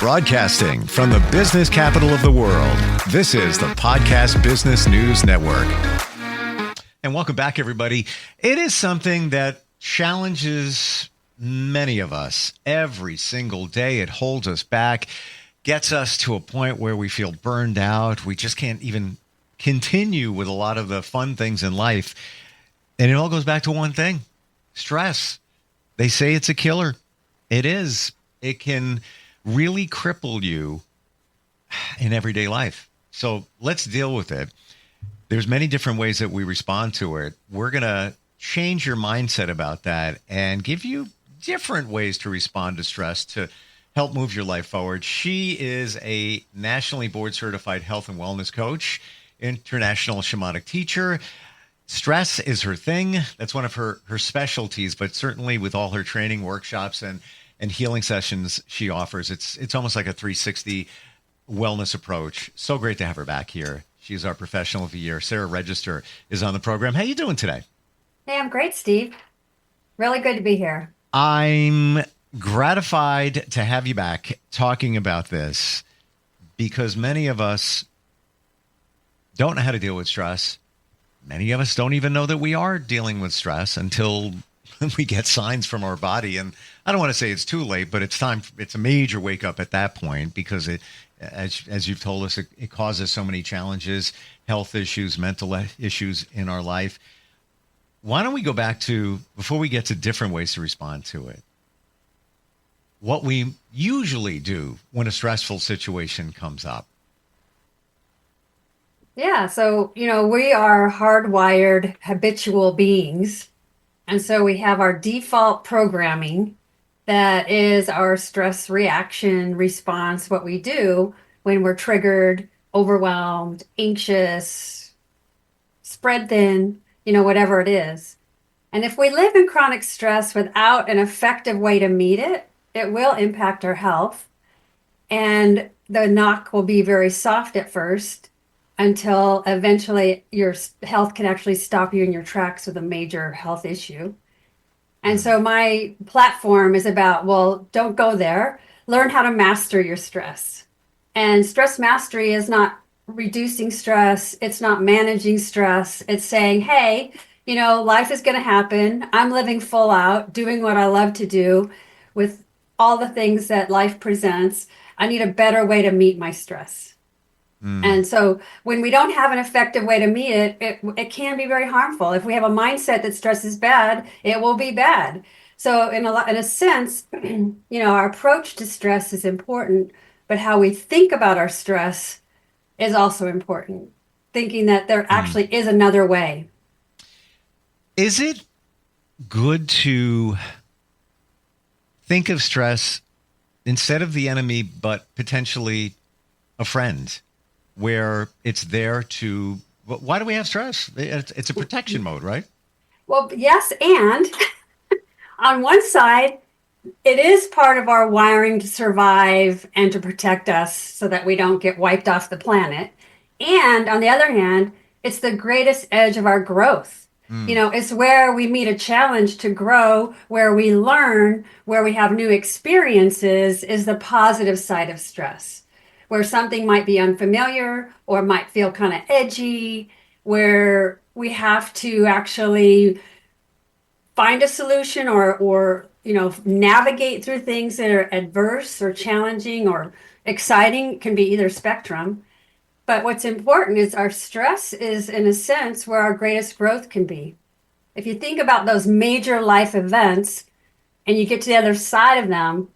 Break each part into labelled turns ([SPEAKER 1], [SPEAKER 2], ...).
[SPEAKER 1] Broadcasting from the business capital of the world, this is the Podcast Business News Network. And welcome back, everybody. It is something that challenges many of us every single day. It holds us back, gets us to a point where we feel burned out. We just can't even continue with a lot of the fun things in life. And it all goes back to one thing: stress. They say it's a killer. It is. It can really cripple you in everyday life. So let's deal with it. There's many different ways that we respond to it. We're going to change your mindset about that and give you different ways to respond to stress to help move your life forward. She is a nationally board certified health and wellness coach, international shamanic teacher. Stress is her thing. That's one of her specialties, but certainly with all her training, workshops, and healing sessions she offers, it's almost like a 360 wellness approach. So great to have her back here. She's our professional of the year. Sara Regester is on the program. How you doing today?
[SPEAKER 2] Hey, I'm great, Steve. Really good to be here.
[SPEAKER 1] I'm gratified to have you back talking about this because many of us don't know how to deal with stress. Many of us don't even know that we are dealing with stress until we get signs from our body. And I don't want to say it's too late, but it's time. It's a major wake up at that point because it, as you've told us, it causes so many challenges, health issues, mental issues in our life. Why don't we go back to, before we get to different ways to respond to it, what we usually do when a stressful situation comes up?
[SPEAKER 2] Yeah, so, we are hardwired habitual beings. And so we have our default programming that is our stress reaction response, what we do when we're triggered, overwhelmed, anxious, spread thin, whatever it is. And if we live in chronic stress without an effective way to meet it, it will impact our health. And the knock will be very soft at first until eventually your health can actually stop you in your tracks with a major health issue. And so my platform is about, well, don't go there. Learn how to master your stress. And stress mastery is not reducing stress. It's not managing stress. It's saying, hey, life is going to happen. I'm living full out, doing what I love to do with all the things that life presents. I need a better way to meet my stress. And so when we don't have an effective way to meet it, it can be very harmful. If we have a mindset that stress is bad, it will be bad. So in a sense, our approach to stress is important, but how we think about our stress is also important. Thinking that there actually is another way.
[SPEAKER 1] Is it good to think of stress instead of the enemy, but potentially a friend? Where it's there to, why do we have stress? It's a protection mode, right?
[SPEAKER 2] Well, yes. And on one side, it is part of our wiring to survive and to protect us so that we don't get wiped off the planet. And on the other hand, it's the greatest edge of our growth. It's where we meet a challenge to grow, where we learn, where we have new experiences is the positive side of stress. Where something might be unfamiliar or might feel kind of edgy, where we have to actually find a solution or navigate through things that are adverse or challenging or exciting. It can be either spectrum. But what's important is our stress is, in a sense, where our greatest growth can be. If you think about those major life events and you get to the other side of them,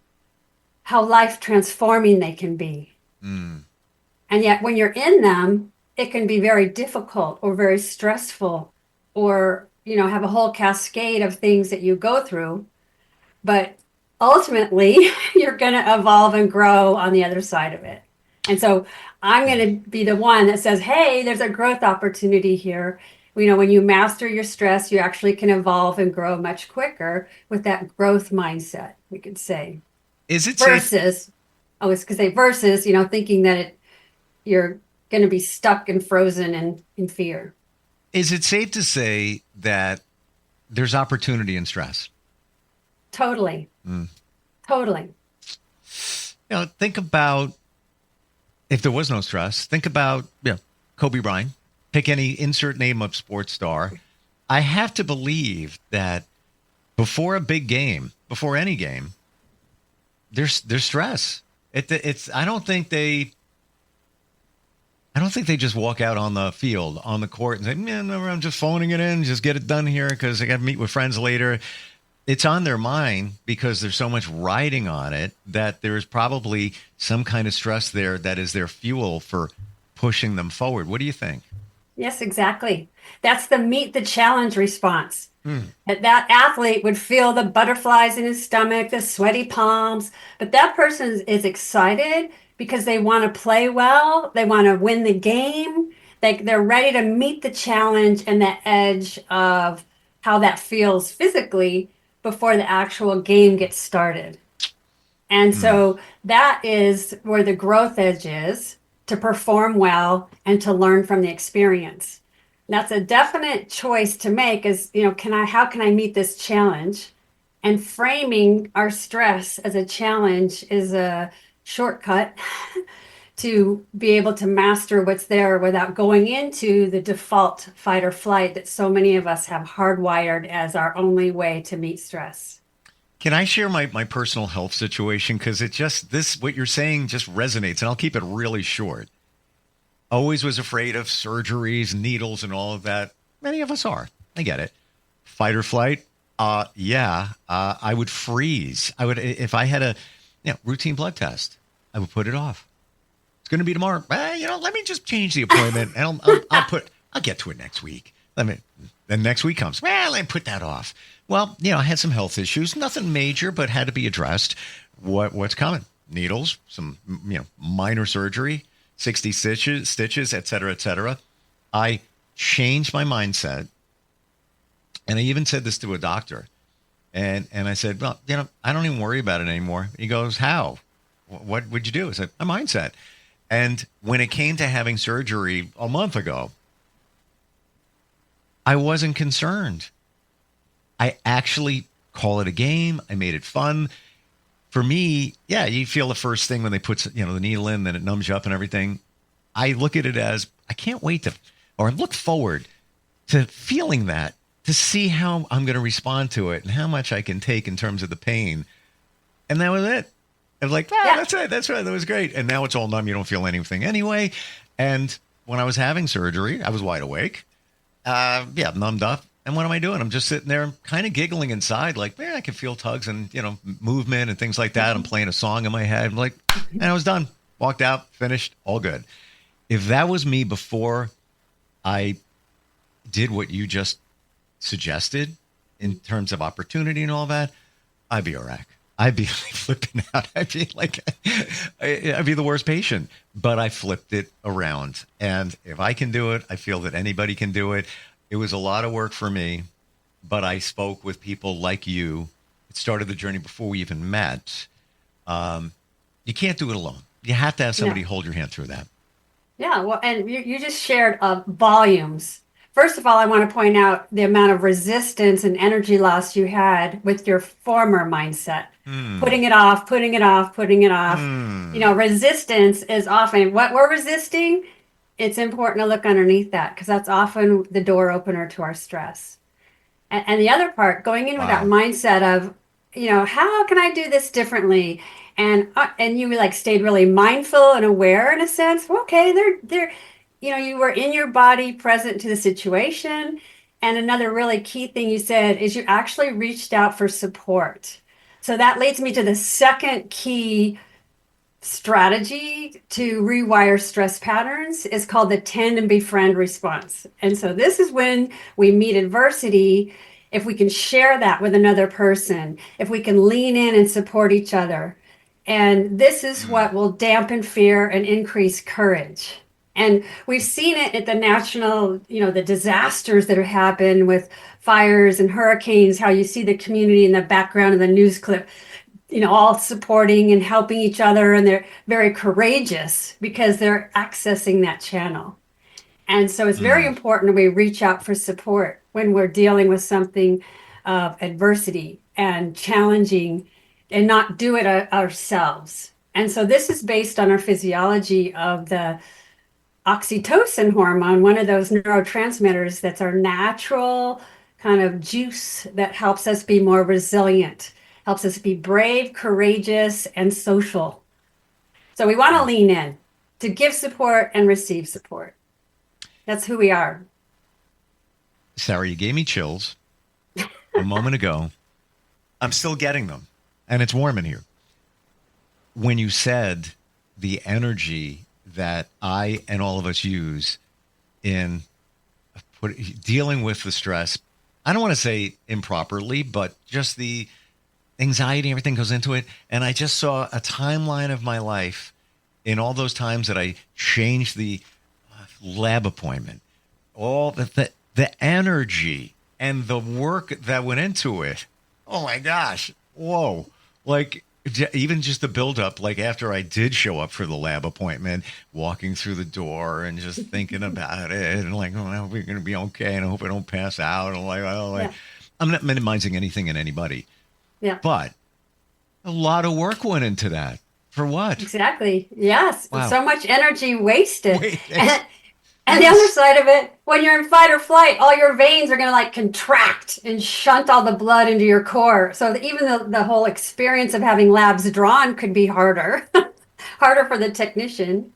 [SPEAKER 2] how life transforming they can be. And yet when you're in them, it can be very difficult or very stressful or, have a whole cascade of things that you go through. But ultimately, you're going to evolve and grow on the other side of it. And so I'm going to be the one that says, hey, there's a growth opportunity here. When you master your stress, you actually can evolve and grow much quicker with that growth mindset, we could say.
[SPEAKER 1] Is it
[SPEAKER 2] versus, I was going to say versus, thinking that you're going to be stuck and frozen and in fear.
[SPEAKER 1] Is it safe to say that there's opportunity in stress?
[SPEAKER 2] Totally. Totally.
[SPEAKER 1] think about if there was no stress, think about, Kobe Bryant, pick any insert name of sports star. I have to believe that before a big game, before any game, there's stress. It's I don't think they just walk out on the field, on the court and say, man, no, I'm just phoning it in, just get it done here because I got to meet with friends later. It's on their mind because there's so much riding on it that there's probably some kind of stress there that is their fuel for pushing them forward. What do you think?
[SPEAKER 2] Yes, exactly. That's the meet the challenge response. That athlete would feel the butterflies in his stomach, the sweaty palms, but that person is excited because they want to play well, they want to win the game. They're ready to meet the challenge and the edge of how that feels physically before the actual game gets started. And
[SPEAKER 1] Mm.
[SPEAKER 2] so that is where the growth edge is to perform well and to learn from the experience. That's a definite choice to make is, how can I meet this challenge? And framing our stress as a challenge is a shortcut to be able to master what's there without going into the default fight or flight that so many of us have hardwired as our only way to meet stress.
[SPEAKER 1] Can I share my personal health situation? Because what you're saying just resonates, and I'll keep it really short. Always was afraid of surgeries, needles, and all of that. Many of us are. I get it. Fight or flight. I would freeze. I would, if I had a routine blood test, I would put it off. It's going to be tomorrow. Let me just change the appointment, and I'll get to it next week. Then next week comes. Well, let me put that off. Well, I had some health issues, nothing major, but had to be addressed. What's coming? Needles, some minor surgery, 60 stitches, et cetera, et cetera. I changed my mindset, and I even said this to a doctor, and I said, well, I don't even worry about it anymore. He goes, how? What would you do? I said, my mindset. And when it came to having surgery a month ago, I wasn't concerned. I actually call it a game. I made it fun. For me, you feel the first thing when they put the needle in, then it numbs you up and everything. I look at it as I can't wait I look forward to feeling that, to see how I'm going to respond to it and how much I can take in terms of the pain. And that was it. I was like, that's it. That's right. That was great. And now it's all numb. You don't feel anything anyway. And when I was having surgery, I was wide awake. Numbed up. And what am I doing? I'm just sitting there kind of giggling inside, like, I can feel tugs and, movement and things like that. I'm playing a song in my head. I'm like, and I was done. Walked out, finished, all good. If that was me before I did what you just suggested in terms of opportunity and all that, I'd be a wreck. I'd be flipping out. I'd be the worst patient. But I flipped it around. And if I can do it, I feel that anybody can do it. It was a lot of work for me, but I spoke with people like you. It started the journey before we even met. You can't do it alone. You have to have somebody hold your hand through that.
[SPEAKER 2] Yeah, well, and you just shared volumes. First of all, I want to point out the amount of resistance and energy loss you had with your former mindset. Putting it off, putting it off, putting it off. Resistance is often what we're resisting. It's important to look underneath that because that's often the door opener to our stress. And the other part, going in with that mindset of, how can I do this differently? And you stayed really mindful and aware in a sense. Well, okay, they're you were in your body, present to the situation. And another really key thing you said is you actually reached out for support. So that leads me to the second key strategy to rewire stress patterns is called the tend and befriend response. And so this is when we meet adversity, if we can share that with another person, if we can lean in and support each other. And this is what will dampen fear and increase courage. And we've seen it at the national, the disasters that have happened with fires and hurricanes, how you see the community in the background of the news clip, all supporting and helping each other. And they're very courageous because they're accessing that channel. And so it's very important we reach out for support when we're dealing with something of adversity and challenging and not do it ourselves. And so this is based on our physiology of the oxytocin hormone, one of those neurotransmitters that's our natural kind of juice that helps us be more resilient, helps us be brave, courageous, and social. So we want to lean in to give support and receive support. That's who we are.
[SPEAKER 1] Sara, you gave me chills a moment ago. I'm still getting them, and it's warm in here. When you said the energy that I and all of us use in dealing with the stress, I don't want to say improperly, but just the anxiety, everything goes into it. And I just saw a timeline of my life in all those times that I changed the lab appointment, all the energy and the work that went into it. Oh my gosh. Whoa. Like, even just the buildup, like after I did show up for the lab appointment, walking through the door and just thinking about it and like, oh, I hope we're going to be okay. And I hope I don't pass out. And like, oh, like,
[SPEAKER 2] Yeah.
[SPEAKER 1] I'm not minimizing anything and anybody,
[SPEAKER 2] Yeah.
[SPEAKER 1] but a lot of work went into that. For what?
[SPEAKER 2] Exactly. Yes.
[SPEAKER 1] Wow.
[SPEAKER 2] So much energy wasted.
[SPEAKER 1] Wait,
[SPEAKER 2] And the other side of it, when you're in fight or flight, all your veins are going to like contract and shunt all the blood into your core. So even the whole experience of having labs drawn could be harder, harder for the technician.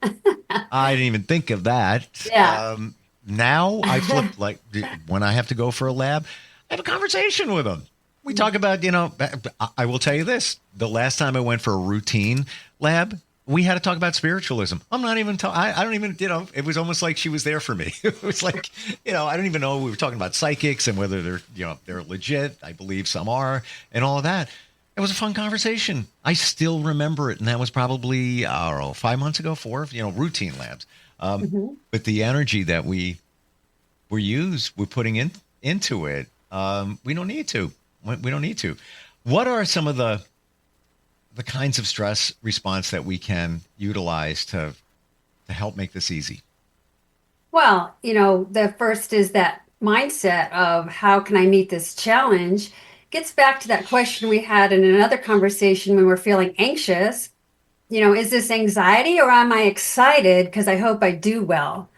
[SPEAKER 1] I didn't even think of that.
[SPEAKER 2] Yeah.
[SPEAKER 1] Now I flip, like when I have to go for a lab, I have a conversation with them. We talk about, I will tell you this. The last time I went for a routine lab, we had to talk about spiritualism. I'm not even, I don't even, it was almost like she was there for me. It was like, I don't even know. We were talking about psychics and whether they're legit. I believe some are and all of that. It was a fun conversation. I still remember it. And that was probably, I don't know, 5 months ago, routine labs. But the energy that we're putting into it, we don't need to. We don't need to. What are some of the kinds of stress response that we can utilize to help make this easy?
[SPEAKER 2] Well, the first is that mindset of how can I meet this challenge gets back to that question we had in another conversation when we're feeling anxious. Is this anxiety or am I excited because I hope I do well?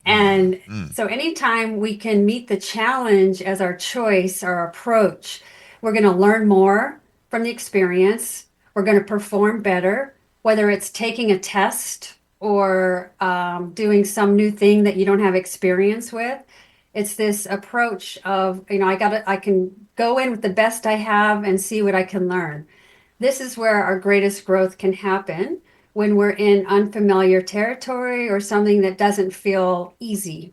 [SPEAKER 2] And so anytime we can meet the challenge as our choice, our approach, we're going to learn more from the experience. We're going to perform better, whether it's taking a test or doing some new thing that you don't have experience with. It's this approach of, I can go in with the best I have and see what I can learn. This is where our greatest growth can happen when we're in unfamiliar territory or something that doesn't feel easy.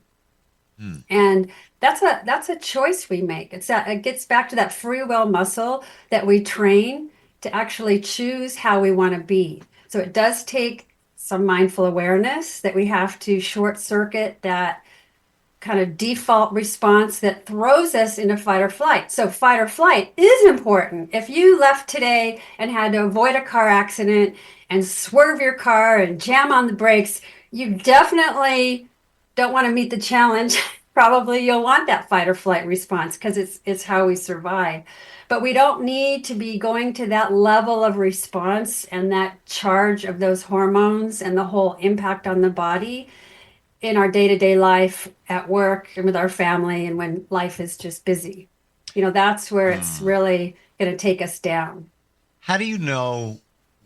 [SPEAKER 2] And that's a choice we make. It gets back to that free will muscle that we train to actually choose how we want to be. So it does take some mindful awareness that we have to short circuit that kind of default response that throws us into fight or flight. So fight or flight is important. If you left today and had to avoid a car accident and swerve your car and jam on the brakes, you definitely don't want to meet the challenge. Probably you'll want that fight or flight response because it's how we survive. But we don't need to be going to that level of response and that charge of those hormones and the whole impact on the body in our day-to-day life at work and with our family and when life is just busy. That's where it's really going to take us down.
[SPEAKER 1] How do you know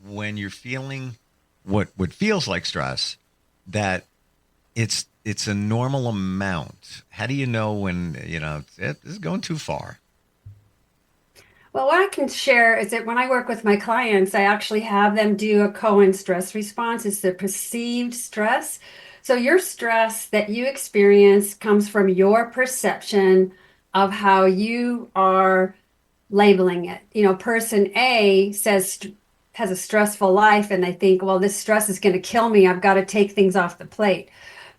[SPEAKER 1] when you're feeling what feels like stress that it's a normal amount? How do you know when, this is going too far?
[SPEAKER 2] Well, what I can share is that when I work with my clients, I actually have them do a Cohen stress response. It's the perceived stress. So your stress that you experience comes from your perception of how you are labeling it. Person A has a stressful life and they think, well, this stress is going to kill me. I've got to take things off the plate.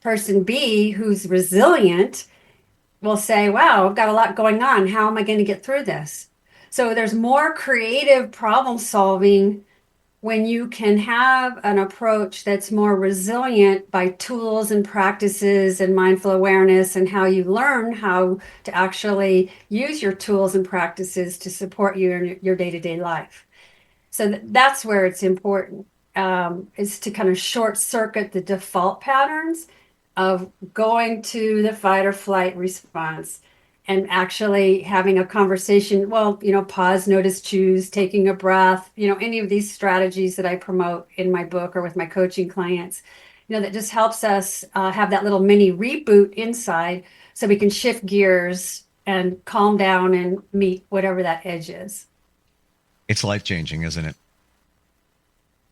[SPEAKER 2] Person B, who's resilient, will say, wow, I've got a lot going on. How am I going to get through this? So there's more creative problem solving when you can have an approach that's more resilient by tools and practices and mindful awareness and how you learn how to actually use your tools and practices to support you in your day-to-day life. So that's where it's important. is to kind of short circuit the default patterns of going to the fight or flight response and actually having a conversation. Well, pause, notice, choose, taking a breath, any of these strategies that I promote in my book or with my coaching clients, that just helps us have that little mini reboot inside so we can shift gears and calm down and meet whatever that edge is.
[SPEAKER 1] It's life-changing, isn't it?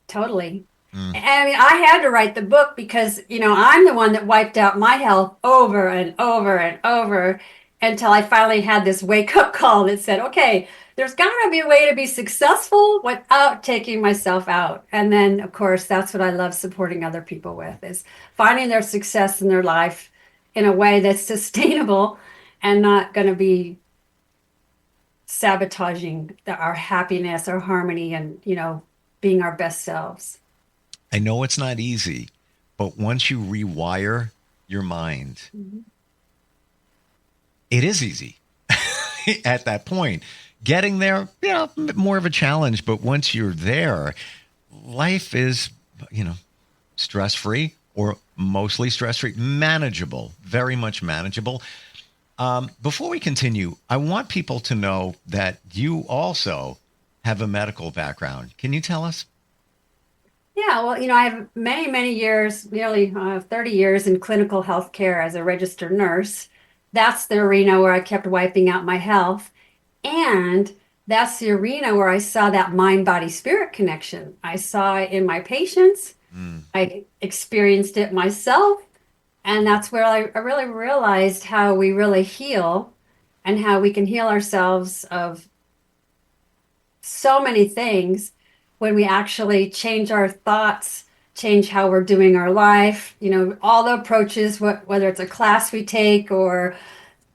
[SPEAKER 2] Totally. I mean, I had to write the book because, I'm the one that wiped out my health over and over and over until I finally had this wake-up call that said, okay, there's got to be a way to be successful without taking myself out. And then, of course, that's what I love supporting other people with, is finding their success in their life in a way that's sustainable and not going to be sabotaging our happiness, our harmony, and, being our best selves.
[SPEAKER 1] I know it's not easy, but once you rewire your mind, it is easy at that point. Getting there, more of a challenge, but once you're there, life is, stress-free or mostly stress-free, manageable, very much manageable. Before we continue, I want people to know that you also have a medical background. Can you tell us?
[SPEAKER 2] Yeah, well, I have many, many years, nearly 30 years in clinical healthcare as a registered nurse. That's the arena where I kept wiping out my health. And that's the arena where I saw that mind, body, spirit connection. I saw it in my patients. I experienced it myself. And that's where I really realized how we really heal and how we can heal ourselves of so many things when we actually change our thoughts, change how we're doing our life, all the approaches, whether it's a class we take or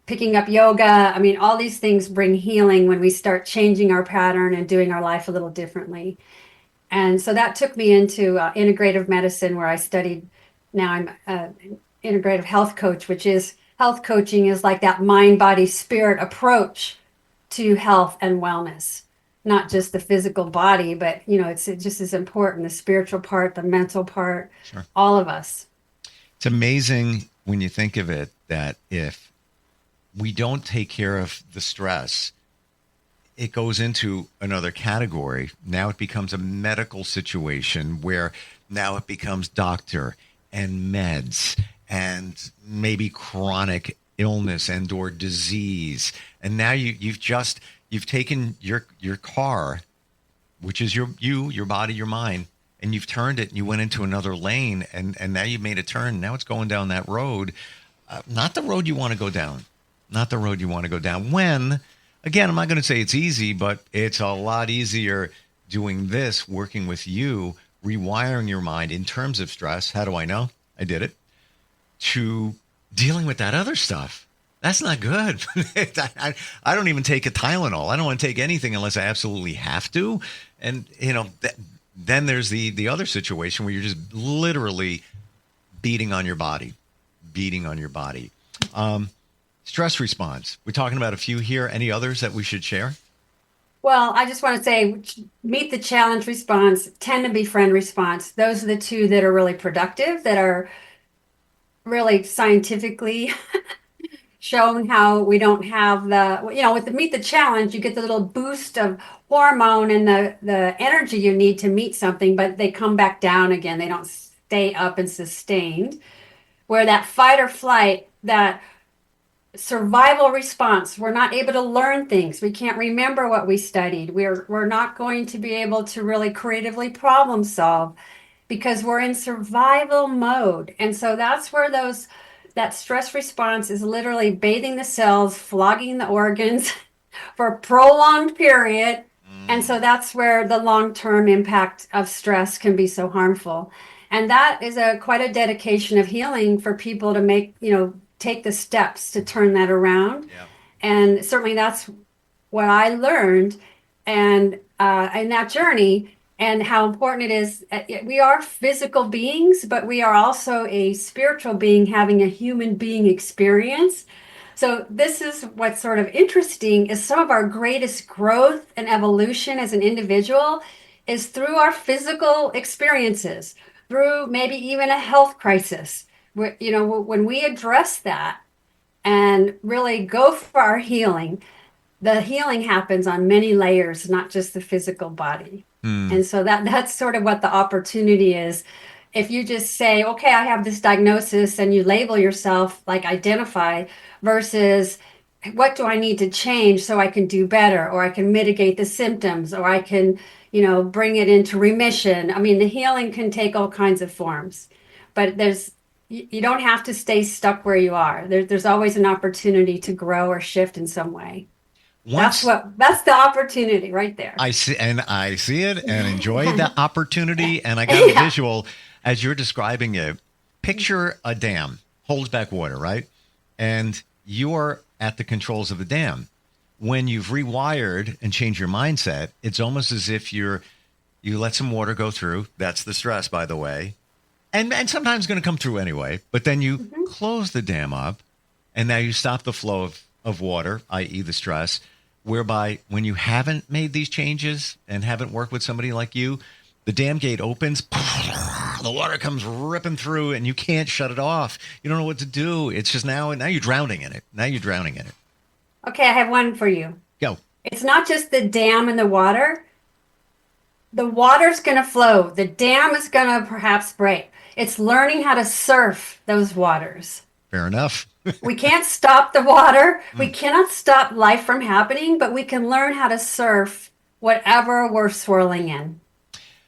[SPEAKER 2] picking up yoga. I mean, all these things bring healing when we start changing our pattern and doing our life a little differently. And so that took me into integrative medicine, where I studied. Now I'm an integrative health coach, which is health coaching is like that mind, body, spirit approach to health and wellness. Not just the physical body, but it's just as important, the spiritual part, the mental part,
[SPEAKER 1] Sure.
[SPEAKER 2] all of us.
[SPEAKER 1] It's amazing when you think of it that if we don't take care of the stress, it goes into another category. Now it becomes a medical situation where now it becomes doctor and meds and maybe chronic illness and or disease. And now you've taken your car, which is your body, your mind, and you've turned it and you went into another lane, and now you've made a turn. Now it's going down that road, not the road you want to go down, not the road you want to go down. When, again, I'm not going to say it's easy, but it's a lot easier doing this, working with you, rewiring your mind in terms of stress. How do I know? I did it. To dealing with that other stuff. That's not good. I don't even take a Tylenol. I don't want to take anything unless I absolutely have to. And, then there's the other situation where you're just literally beating on your body. Stress response. We're talking about a few here. Any others that we should share?
[SPEAKER 2] Well, I just want to say, meet the challenge response, tend to befriend response. Those are the two that are really productive, that are really scientifically shown how we don't have with the meet the challenge, you get the little boost of hormone and the energy you need to meet something, but they come back down again. They don't stay up and sustained. Where that fight or flight, that survival response, we're not able to learn things. We can't remember what we studied. We're not going to be able to really creatively problem solve because we're in survival mode. And so that's where that stress response is literally bathing the cells, flogging the organs for a prolonged period. And so that's where the long-term impact of stress can be so harmful. And that is quite a dedication of healing for people to make, take the steps to turn that around.
[SPEAKER 1] Yeah.
[SPEAKER 2] And certainly that's what I learned and in that journey, and how important it is. We are physical beings, but we are also a spiritual being having a human being experience. So this is what's sort of interesting, is some of our greatest growth and evolution as an individual is through our physical experiences, through maybe even a health crisis. When we address that and really go for our healing, the healing happens on many layers, not just the physical body.
[SPEAKER 1] Hmm.
[SPEAKER 2] And so that's sort of what the opportunity is. If you just say, okay, I have this diagnosis, and you label yourself, like identify, versus what do I need to change so I can do better, or I can mitigate the symptoms, or I can, bring it into remission. I mean, the healing can take all kinds of forms, but you don't have to stay stuck where you are. There's always an opportunity to grow or shift in some way.
[SPEAKER 1] Once
[SPEAKER 2] That's the opportunity right there.
[SPEAKER 1] I see it and enjoy the opportunity. And I got a
[SPEAKER 2] Yeah.
[SPEAKER 1] visual as you're describing it. Picture a dam holds back water, right? And you're at the controls of the dam. When you've rewired and changed your mindset, it's almost as if you let some water go through. That's the stress, by the way. And sometimes it's going to come through anyway. But then you
[SPEAKER 2] Mhm.
[SPEAKER 1] close the dam up, and now you stop the flow of water, i.e. the stress, whereby when you haven't made these changes and haven't worked with somebody like you, the dam gate opens, the water comes ripping through, and you can't shut it off. You don't know what to do. It's just now you're drowning in it. Now you're drowning in it.
[SPEAKER 2] Okay, I have one for you.
[SPEAKER 1] Go.
[SPEAKER 2] It's not just the dam and the water. The water's going to flow. The dam is going to perhaps break. It's learning how to surf those waters.
[SPEAKER 1] Fair enough.
[SPEAKER 2] We can't stop the water. We
[SPEAKER 1] Mm.
[SPEAKER 2] cannot stop life from happening, but we can learn how to surf whatever we're swirling in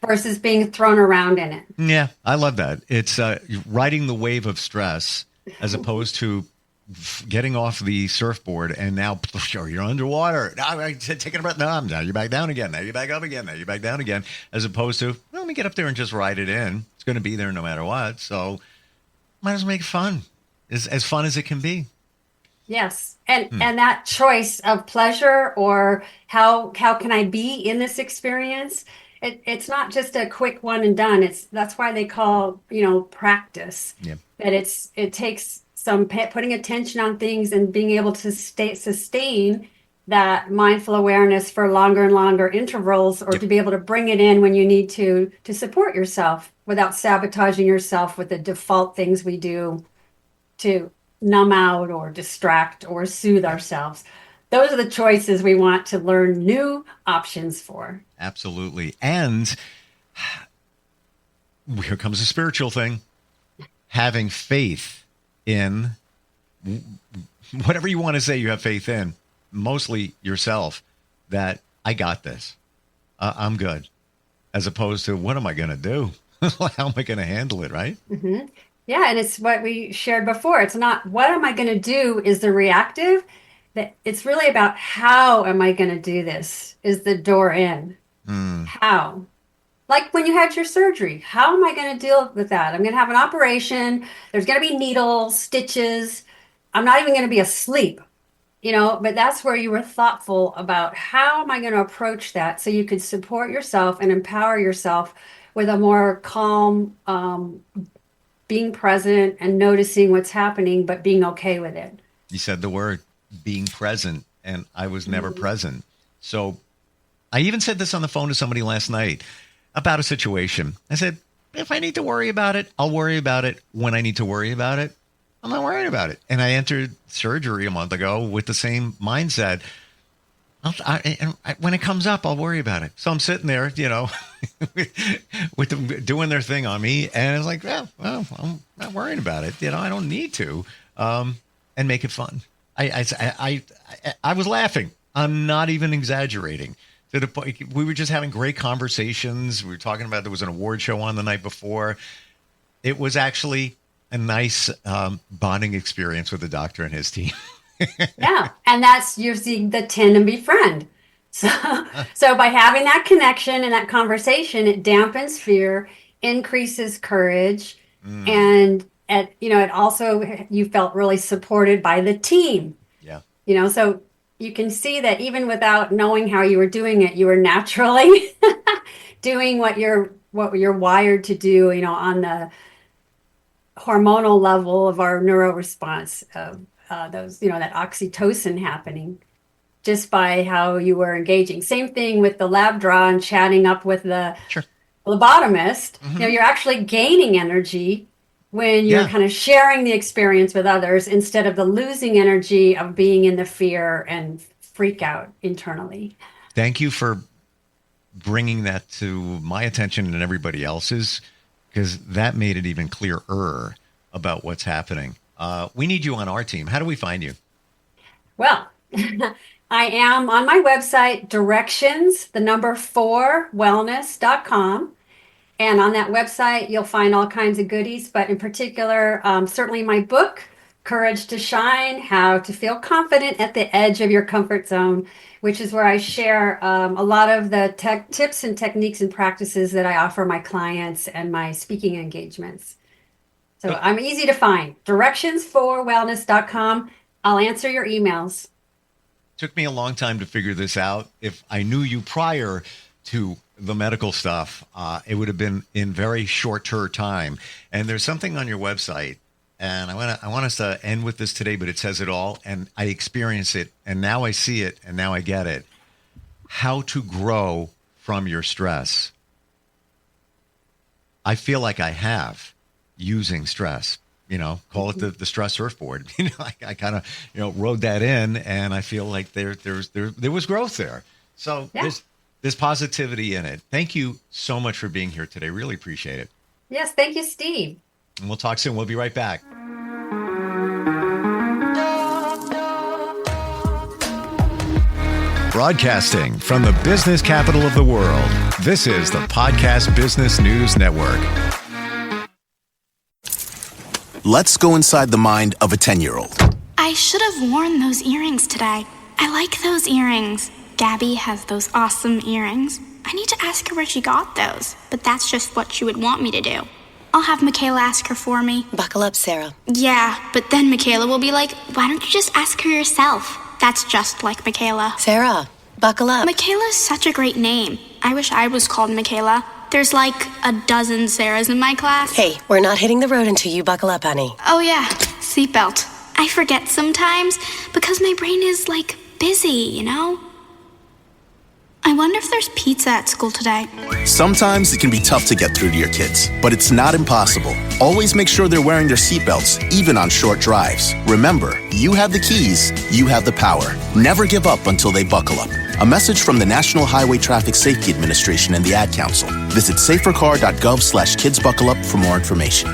[SPEAKER 2] versus being thrown around in it.
[SPEAKER 1] Yeah, I love that. It's riding the wave of stress as opposed to getting off the surfboard and now you're underwater. Now I said taking a breath. No, now you're back down again. Now you're back up again. Now you're back down again. As opposed to, well, let me get up there and just ride it in. It's going to be there no matter what. So might as well make it fun. As fun as it can be.
[SPEAKER 2] Yes. And that choice of pleasure, or how can I be in this experience? It's not just a quick one and done. That's why they call, practice.
[SPEAKER 1] Yeah.
[SPEAKER 2] That it takes some putting attention on things and being able to sustain that mindful awareness for longer and longer intervals, or
[SPEAKER 1] Yep.
[SPEAKER 2] to be able to bring it in when you need to support yourself without sabotaging yourself with the default things we do to numb out or distract or soothe ourselves. Those are the choices we want to learn new options for.
[SPEAKER 1] Absolutely. And here comes the spiritual thing. Having faith in whatever you want to say you have faith in, mostly yourself, that I got this. I'm good. As opposed to, what am I going to do? How am I going to handle it, right?
[SPEAKER 2] Hmm. Yeah, and it's what we shared before. It's not what am I going to do is the reactive. That it's really about how am I going to do this is the door in.
[SPEAKER 1] Hmm.
[SPEAKER 2] How? Like when you had your surgery, how am I going to deal with that? I'm going to have an operation. There's going to be needles, stitches. I'm not even going to be asleep, but that's where you were thoughtful about how am I going to approach that so you could support yourself and empower yourself with a more calm, being present and noticing what's happening, but being okay with it.
[SPEAKER 1] You said the word being present, and I was never
[SPEAKER 2] Mhm.
[SPEAKER 1] present. So I even said this on the phone to somebody last night about a situation. I said, if I need to worry about it, I'll worry about it when I need to worry about it. I'm not worried about it. And I entered surgery a month ago with the same mindset. When it comes up, I'll worry about it. So I'm sitting there, with them doing their thing on me. And it's like, well, I'm not worrying about it. I don't need to, and make it fun. I was laughing. I'm not even exaggerating. To the point, we were just having great conversations. We were talking about there was an award show on the night before. It was actually a nice bonding experience with the doctor and his team.
[SPEAKER 2] Yeah, and that's using the tend and befriend. So, so by having that connection and that conversation, it dampens fear, increases courage,
[SPEAKER 1] Mm,
[SPEAKER 2] and it also you felt really supported by the team.
[SPEAKER 1] yeah.
[SPEAKER 2] So you can see that even without knowing how you were doing it, you were naturally doing what you're wired to do. On the hormonal level of our neuroresponse of those, that oxytocin happening. just by how you were engaging. Same thing with the lab draw and chatting up with the
[SPEAKER 1] Sure.
[SPEAKER 2] lobotomist. You're actually gaining energy when you're kind of sharing the experience with others instead of the losing energy of being in the fear and freak out internally.
[SPEAKER 1] Thank you for bringing that to my attention and everybody else's, because that made it even clearer about what's happening. We need you on our team. How do we find you?
[SPEAKER 2] Well, I am on my website, directions, 4wellness.com. And on that website, you'll find all kinds of goodies, but in particular, certainly my book, Courage to Shine, How to Feel Confident at the Edge of Your Comfort Zone, which is where I share a lot of the tips and techniques and practices that I offer my clients and my speaking engagements. So I'm easy to find. Directions4wellness.com. I'll answer your emails.
[SPEAKER 1] Took me a long time to figure this out. If I knew you prior to the medical stuff, it would have been in very shorter time. And there's something on your website, and I want us to end with this today, but it says it all, and I experience it, and now I see it, and now I get it. How to grow from your stress. I feel like I have using stress. Call it the stress surfboard. I kind of rode that in, and I feel like there was growth there. So there's positivity in it. Thank you so much for being here today. Really appreciate it.
[SPEAKER 2] Yes, thank you, Steve.
[SPEAKER 1] And we'll talk soon. We'll be right back. Broadcasting from the business capital of the world, this is the Podcast Business News Network.
[SPEAKER 3] Let's go inside the mind of a 10-year-old.
[SPEAKER 4] I should have worn those earrings today. I like those earrings. Gabby has those awesome earrings. I need to ask her where she got those, but that's just what she would want me to do. I'll have Michaela ask her for me.
[SPEAKER 5] Buckle up, Sara.
[SPEAKER 4] Yeah, but then Michaela will be like, why don't you just ask her yourself? That's just like Michaela.
[SPEAKER 5] Sara, buckle up.
[SPEAKER 4] Michaela's such a great name. I wish I was called Michaela. There's like a dozen Saras in my class.
[SPEAKER 5] Hey, we're not hitting the road until you buckle up, honey.
[SPEAKER 4] Oh yeah, seatbelt. I forget sometimes because my brain is like busy, I wonder if there's pizza at school today.
[SPEAKER 3] Sometimes it can be tough to get through to your kids, but it's not impossible. Always make sure they're wearing their seatbelts, even on short drives. Remember, you have the keys, you have the power. Never give up until they buckle up. A message from the National Highway Traffic Safety Administration and the Ad Council. Visit safercar.gov/kidsbuckleup for more information.